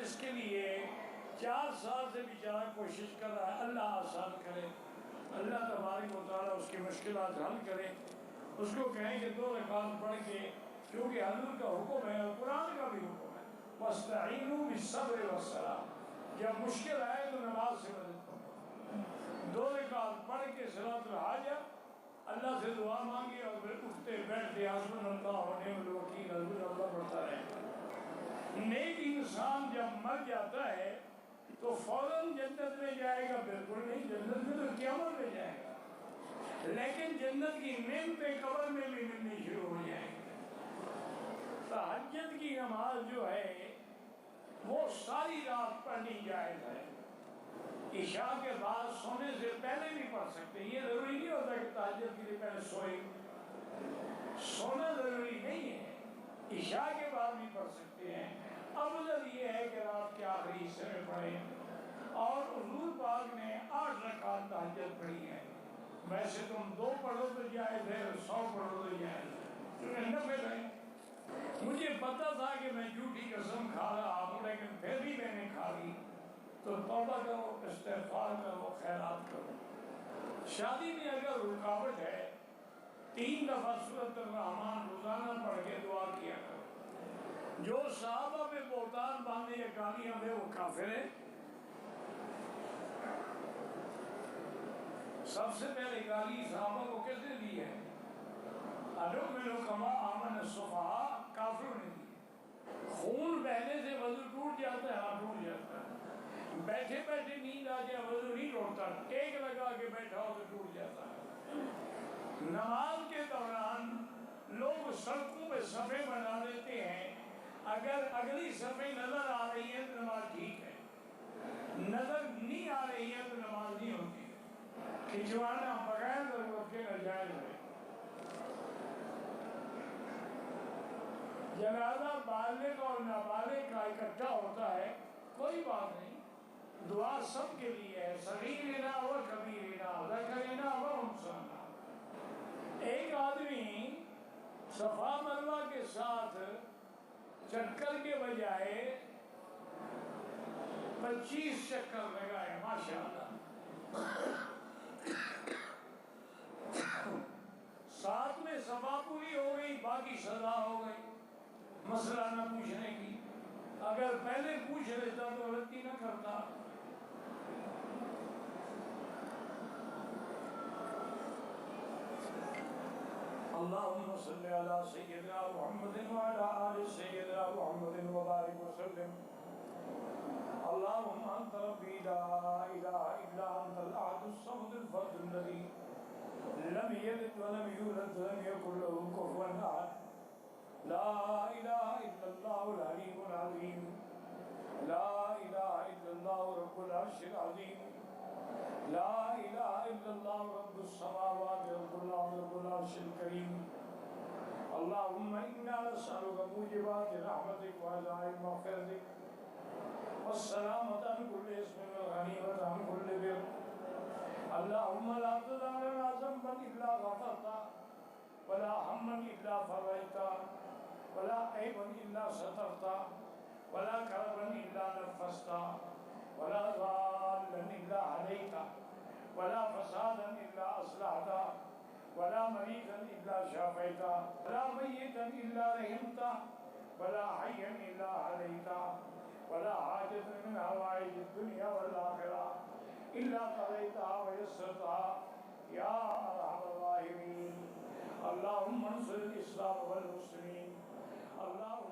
جس کے لیے 4 سال سے بیچارہ کوشش کر رہا ہے، اللہ آسان کرے، اللہ تبارک و تعالیٰ اس کی مشکلات حل کرے، اس کو کہیں کہ 2 رکعت پڑھ کے، کیونکہ حضور کا حکم ہے اور قرآن کا بھی حکم ہے، وَاسْتَعِینُوا بِالصَّبْرِ وَالصَّلَاۃِ، جب مشکل آئے تو نماز سے مدد کرو، 2 رکعت پڑھ کے صلاۃ الحاجہ اللہ سے دعا مانگے اور پھر اٹھتے بیٹھتے حسبنا اللہ ونعم الوکیل حسبنا اللہ پڑھتا رہے۔ نیک انسان جب مر جاتا ہے تو فوراً جنت میں جائے گا؟ بالکل نہیں، جنت میں تو قیامت میں جائے گا، لیکن جنت کی نعمتیں قبر میں بھی ملنی شروع ہو جائیں گی۔ تہجد کی نماز جو ہے وہ ساری رات پڑھنی جائز ہے، عشاء کے بعد سونے سے پہلے بھی پڑھ سکتے ہیں، یہ ضروری نہیں ہوتا کہ تہجد کے لیے پہلے سوئے، سونا ضروری نہیں ہے، عشاء کے بعد بھی پڑھ سکتے ہیں۔ افضل یہ ہے کہ رات کے آخری حصے میں پڑھیں، اور حضور پاک نے 8 رکعت تہجد پڑھی ہے، ویسے تم 2 پڑھو تو جائز ہے، 100 پڑھو تو جائز ہے، کیونکہ نفل ہے۔ مجھے پتا تھا کہ میں جھوٹی قسم کھا رہا ہوں، لیکن پھر بھی میں نے کھا لی، تو توبہ کرو، استغفار کرو، خیرات کرو۔ شادی میں اگر رکاوٹ ہے 3 دفعہ سورۃ الرحمن روزانہ پڑھ کے دعا کیا کرو۔ جو صحابہ پہ بہتان باندھے یا گالیاں دے وہ کافر ہے۔ سب سے پہلے گالی صحابہ کو کس نے دی ہے؟ اَنُؤْمِنُ كَمَا آمَنَ السُّفَهَاءُ، کافروں نے دی۔ خون بہنے سے وضو ٹوٹ جاتا ہے؟ ہاں ٹوٹ جاتا ہے۔ بیٹھے بیٹھے نیند آ جائے وضو نہیں ٹوٹتا، ٹیک لگا کے بیٹھا ہو تو ٹوٹ جاتا ہے۔ نماز کے دوران لوگ سڑکوں پہ صفیں بنا دیتے ہیں، اگر اگلی صفیں نظر آ رہی ہیں تو نماز ٹھیک ہے، نظر نہیں آ رہی ہے تو نماز نہیں ہوتی۔ کھنچوانا بغیر ضرورت کے ناجائز ہے۔ جنازہ بالغ اور نابالغ کا اکٹھا ہوتا ہے، کوئی بات نہیں، دعا سب کے لیے ہے، صغیرنا و کبیرنا، ذکرنا و انثینا۔ ایک آدمی صفا مروہ کے ساتھ چکر کے بجائے 25 چکر لگائے، ماشاءاللہ، 7 میں صفا پوری ہو گئی، باقی سزا ہو گئی، مسئلہ نہ پوچھنے کی۔ اگر پہلے پوچھ لیتا تو غلطی نہ کرتا۔ اللہم صلی علی سیدنا محمد وعلی آل سیدنا محمد وبارک وسلم۔ اللہم انت ربی لا الہ الا انت الاحد الصمد الفرد الذی لم یلد ولم یولد ولم یکن له کفوا احد۔ لا الہ الا اللہ العلیم العظیم، لا الہ الا اللہ رب العرش العظیم، لا الہ الا اللہ رب السماوات رب الارض رب العرش الکریم۔ اللہم انا نسألک موجبات رحمتک وعزائم مغفرتک والسلامۃ عن کل اسم والغنیمۃ عن کل بر۔ اللہم لا تدع لنا ذنبا الا غفرته ولا ہما الا فرجته ولا عیبا الا سترته ولا کربا الا نفسته ولا ضالا الا هديته ولا فسادا الا اصلحته ولا مريضا الا شافيته ولا ميتا الا رحمته ولا حيا الا هديته ولا حاجة من حوائج الدنيا والآخرة الا قضيتها ويسرتها يا ارحم الراحمين۔ اللهم انصر الاسلام والمسلمين، اللهم